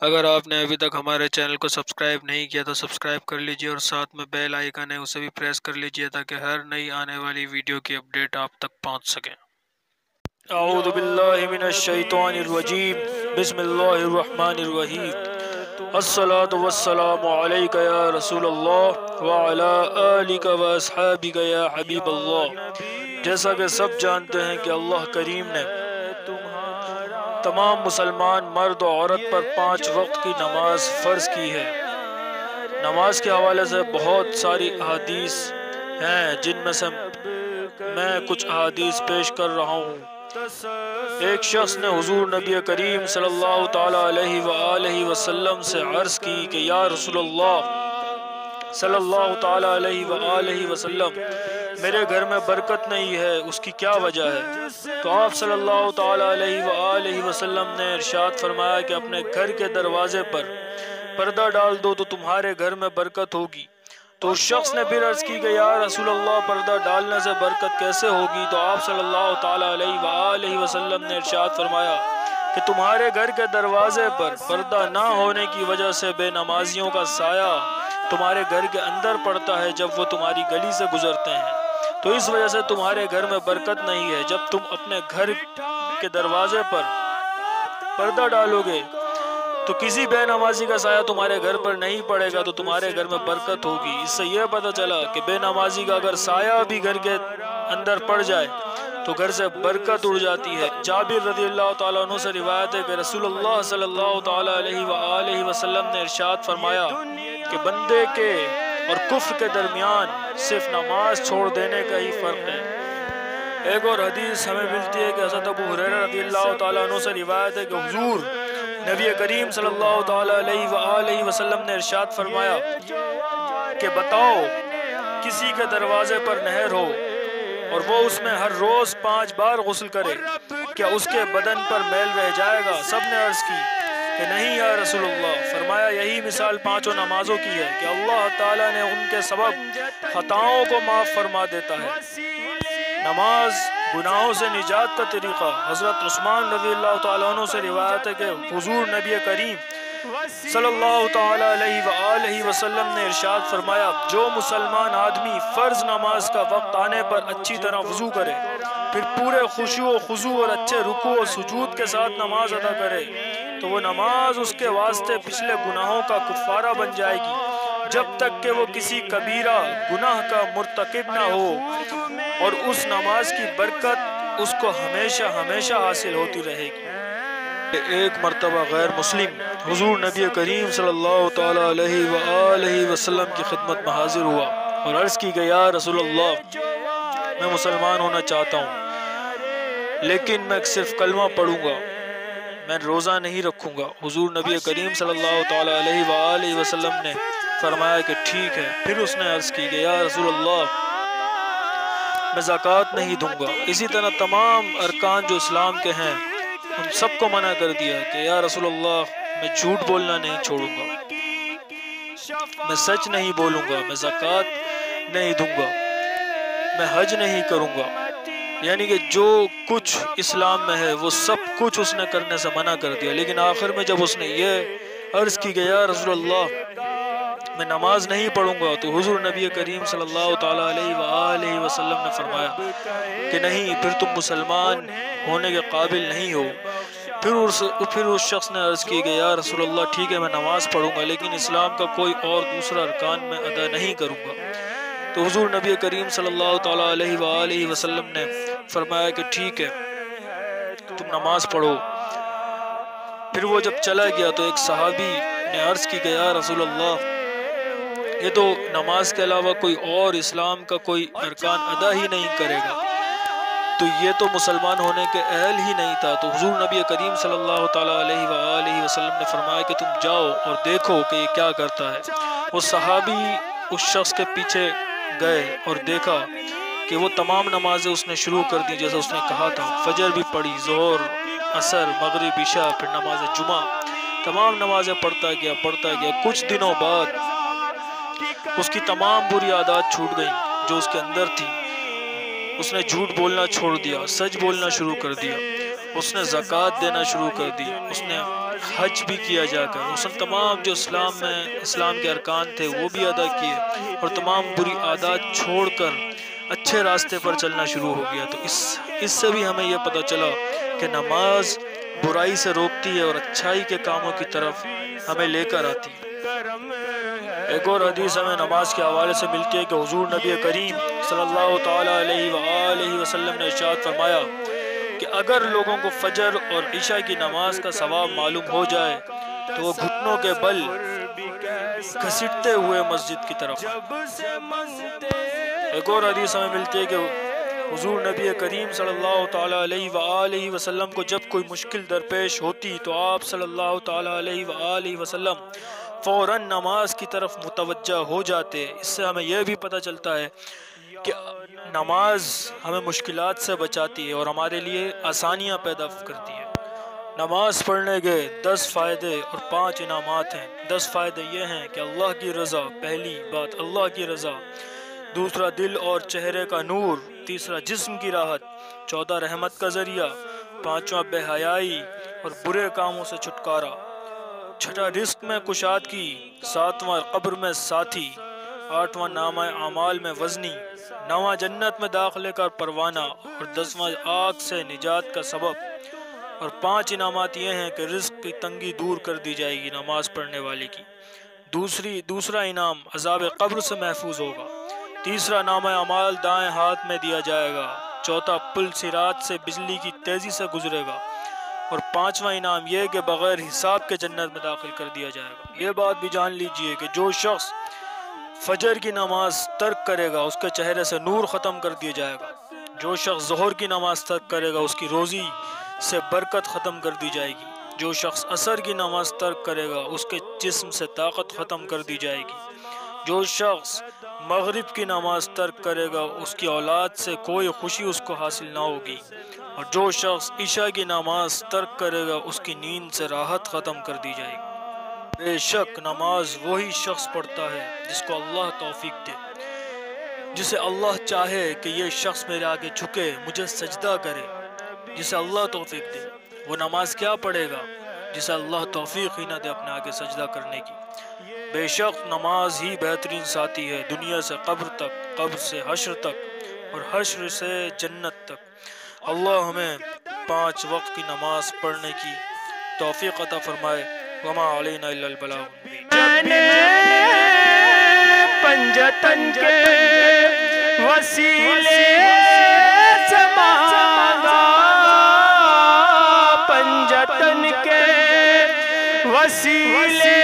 اگر آپ نے ابھی تک ہمارے چینل کو سبسکرائب نہیں کیا تو سبسکرائب کر لیجئے اور ساتھ میں بیل آئیکن ہے اسے بھی پریس کر لیجئے تاکہ ہر نئی آنے والی ویڈیو کی اپڈیٹ آپ تک پہنچ سکے۔ اعوذ باللہ من الشیطان الرجیم، بسم اللہ الرحمن الرحیم۔ الصلاة والسلام علیکہ یا رسول اللہ وعلا آلکہ و اصحابکہ یا حبیب اللہ۔ جیسا کہ سب جانتے ہیں کہ اللہ کریم نے تمام مسلمان مرد و عورت پر 5 وقت کی نماز فرض کی ہے۔ نماز کے حوالے سے بہت ساری احادیث ہیں جن میں سے میں کچھ احادیث پیش کر رہا ہوں۔ ایک شخص نے حضور نبی کریم صلی اللہ تعالی علیہ وآلہ وسلم سے عرض کی کہ یا رسول اللہ صلی اللہ تعالی علیہ وآلہ وسلم، میرے گھر میں برکت نہیں ہے، اس کی کیا وجہ ہے؟ تو آپ صلی اللہ تعالی علیہ وآلہ وسلم نے ارشاد فرمایا کہ اپنے گھر کے دروازے پر پردہ ڈال دو تو تمہارے گھر میں برکت ہوگی۔ تو اس شخص نے پھر عرض کی کہ یا رسول اللہ، پردہ ڈالنے سے برکت کیسے ہوگی؟ تو آپ صلی اللہ تعالی علیہ وآلہ وسلم نے ارشاد فرمایا کہ تمہارے گھر کے دروازے پر پردہ نہ ہونے کی وجہ سے بے نمازیوں کا سایہ تمہارے گھر کے اندر پڑتا ہے جب وہ تمہاری گلی سے گزرتے ہیں، تو اس وجہ سے تمہارے گھر میں برکت نہیں ہے۔ جب تم اپنے گھر کے دروازے پر پردہ ڈالو گے تو کسی بے نمازی کا سایہ تمہارے گھر پر نہیں پڑے گا، تو تمہارے گھر میں برکت ہوگی۔ اس سے یہ پتہ چلا کہ بے نمازی کا اگر سایہ بھی گھر کے اندر پڑ جائے تو گھر سے برکت اڑ جاتی ہے۔ جابر رضی اللہ تعالیٰ عنہ سے روایت ہے کہ رسول اللہ صلی اللہ تعالی علیہ وآلہ وسلم نے ارشاد فرمایا کہ بندے کے اور کفر کے درمیان صرف نماز چھوڑ دینے کا ہی فرق ہے۔ ایک اور حدیث ہمیں ملتی ہے کہ حضرت ابو ہریرہ رضی اللہ تعالیٰ عنہ سے روایت ہے کہ حضور نبی کریم صلی اللہ تعالی علیہ وآلہ وسلم نے ارشاد فرمایا کہ بتاؤ، کسی کے دروازے پر نہر ہو اور وہ اس میں ہر روز 5 بار غسل کرے، کیا اس کے بدن پر میل رہ جائے گا؟ سب نے عرض کی کہ نہیں یا رسول اللہ۔ فرمایا یہی مثال 5 نمازوں کی ہے کہ اللہ تعالیٰ نے ان کے سبب خطاؤں کو معاف فرما دیتا ہے۔ نماز گناہوں سے نجات کا طریقہ۔ حضرت عثمان رضی اللہ تعالیٰ عنہ سے روایت ہے کہ حضور نبی کریم صلی اللہ تعالی علیہ وآلہ وسلم نے ارشاد فرمایا جو مسلمان آدمی فرض نماز کا وقت آنے پر اچھی طرح وضو کرے، پھر پورے خشوع و خضوع اور اچھے رکوع و سجود کے ساتھ نماز ادا کرے تو وہ نماز اس کے واسطے پچھلے گناہوں کا کفارہ بن جائے گی جب تک کہ وہ کسی کبیرہ گناہ کا مرتکب نہ ہو، اور اس نماز کی برکت اس کو ہمیشہ ہمیشہ حاصل ہوتی رہے گی۔ ایک مرتبہ غیر مسلم حضور نبی کریم صلی اللہ تعالی علیہ وآلہ وسلم کی خدمت میں حاضر ہوا اور عرض کی کہ یا رسول اللہ، میں مسلمان ہونا چاہتا ہوں لیکن میں صرف کلمہ پڑھوں گا، میں روزہ نہیں رکھوں گا۔ حضور نبی کریم صلی اللہ تعالی علیہ وآلہ وسلم نے فرمایا کہ ٹھیک ہے۔ پھر اس نے عرض کی کہ یا رسول اللہ، میں زکوٰۃ نہیں دوں گا۔ اسی طرح تمام ارکان جو اسلام کے ہیں ان سب کو منع کر دیا کہ یا رسول اللہ، میں جھوٹ بولنا نہیں چھوڑوں گا، میں سچ نہیں بولوں گا، میں زکوٰۃ نہیں دوں گا، میں حج نہیں کروں گا۔ یعنی کہ جو کچھ اسلام میں ہے وہ سب کچھ اس نے کرنے سے منع کر دیا۔ لیکن آخر میں جب اس نے یہ عرض کی کہ یا رسول اللہ، میں نماز نہیں پڑھوں گا، تو حضور نبی کریم صلی اللہ تعالی علیہ وآلہ وسلم نے فرمایا کہ نہیں، پھر تم مسلمان ہونے کے قابل نہیں ہو۔ پھر اس شخص نے عرض کی کہ یا رسول اللہ، ٹھیک ہے، میں نماز پڑھوں گا لیکن اسلام کا کوئی اور دوسرا ارکان میں ادا نہیں کروں گا۔ تو حضور نبی کریم صلی اللہ تعالی علیہ وآلہ وسلم نے فرمایا کہ ٹھیک ہے، تم نماز پڑھو۔ پھر وہ جب چلا گیا تو ایک صحابی نے عرض کی کہ یا رسول اللہ، یہ تو نماز کے علاوہ کوئی اور اسلام کا کوئی ارکان ادا ہی نہیں کرے گا، تو یہ تو مسلمان ہونے کے اہل ہی نہیں تھا۔ تو حضور نبی کریم صلی اللہ تعالی علیہ وآلہ وسلم نے فرمایا کہ تم جاؤ اور دیکھو کہ یہ کیا کرتا ہے۔ وہ صحابی اس شخص کے پیچھے گئے اور دیکھا کہ وہ تمام نمازیں اس نے شروع کر دی جیسا اس نے کہا تھا۔ فجر بھی پڑھی، ظہر، عصر، مغرب، عشاء، پھر نماز جمعہ، تمام نمازیں پڑھتا گیا۔ کچھ دنوں بعد اس کی تمام بری عادات چھوٹ گئیں جو اس کے اندر تھی۔ اس نے جھوٹ بولنا چھوڑ دیا، سچ بولنا شروع کر دیا، اس نے زکوٰۃ دینا شروع کر دی، اس نے حج بھی کیا جا کر، اس نے تمام جو اسلام کے ارکان تھے وہ بھی ادا کیے، اور تمام بری عادات چھوڑ کر اچھے راستے پر چلنا شروع ہو گیا۔ تو اس سے بھی ہمیں یہ پتہ چلا کہ نماز برائی سے روکتی ہے اور اچھائی کے کاموں کی طرف ہمیں لے کر آتی ہے۔ ایک اور حدیث ہمیں نماز کے حوالے سے ملتی ہے کہ حضور نبی کریم صلی اللہ تعالیٰ علیہ وآلہ وسلم نے ارشاد فرمایا کہ اگر لوگوں کو فجر اور عشاء کی نماز کا ثواب معلوم ہو جائے تو وہ گھٹنوں کے بل گھسیٹتے ہوئے مسجد کی طرف آئیں۔ ایک اور حدیث ہمیں ملتی ہے کہ حضور نبی کریم صلی اللہ تعالیٰ علیہ وآلہ وسلم کو جب کوئی مشکل درپیش ہوتی تو آپ صلی اللہ تعالیٰ علیہ وآلہ وسلم فوراً نماز کی طرف متوجہ ہو جاتے۔ اس سے ہمیں یہ بھی پتہ چلتا ہے کہ نماز ہمیں مشکلات سے بچاتی ہے اور ہمارے لیے آسانیاں پیدا کرتی ہے۔ نماز پڑھنے کے 10 فائدے اور 5 انعامات ہیں۔ 10 فائدے یہ ہیں کہ اللہ کی رضا، پہلی بات اللہ کی رضا، دوسرا دل اور چہرے کا نور، تیسرا جسم کی راحت، چوتھا رحمت کا ذریعہ، پانچواں بے حیائی اور برے کاموں سے چھٹکارا، چھٹا رزق میں کشادگی، ساتواں قبر میں ساتھی، آٹھواں نامہ اعمال میں وزنی، نواں جنت میں داخلے کا پروانہ، اور 10واں آگ سے نجات کا سبب۔ اور 5 انعامات یہ ہیں کہ رزق کی تنگی دور کر دی جائے گی نماز پڑھنے والے کی، دوسرا انعام عذاب قبر سے محفوظ ہوگا، تیسرا نامہ اعمال دائیں ہاتھ میں دیا جائے گا، چوتھا پل صراط سے بجلی کی تیزی سے گزرے گا، اور 5واں انعام یہ کہ بغیر حساب کے جنت میں داخل کر دیا جائے گا۔ یہ بات بھی جان لیجئے کہ جو شخص فجر کی نماز ترک کرے گا اس کے چہرے سے نور ختم کر دیا جائے گا، جو شخص ظہر کی نماز ترک کرے گا اس کی روزی سے برکت ختم کر دی جائے گی، جو شخص عصر کی نماز ترک کرے گا اس کے جسم سے طاقت ختم کر دی جائے گی، جو شخص مغرب کی نماز ترک کرے گا اس کی اولاد سے کوئی خوشی اس کو حاصل نہ ہوگی، اور جو شخص عشاء کی نماز ترک کرے گا اس کی نیند سے راحت ختم کر دی جائے گی۔ بے شک نماز وہی شخص پڑھتا ہے جس کو اللہ توفیق دے، جسے اللہ چاہے کہ یہ شخص میرے آگے جھکے مجھے سجدہ کرے، جسے اللہ توفیق دے۔ وہ نماز کیا پڑھے گا؟ جسے اللہ توفیق ہی نہ دے اپنے آگے سجدہ کرنے کی۔ بے شک نماز ہی بہترین ساتھی ہے، دنیا سے قبر تک، قبر سے حشر تک، اور حشر سے جنت تک۔ اللہ ہمیں 5 وقت کی نماز پڑھنے کی توفیق عطا فرمائے۔ وما علینا الا البلاغ المبین۔ پنجتن کے وسیلے سے مانگا، پنجتن کے وسیلے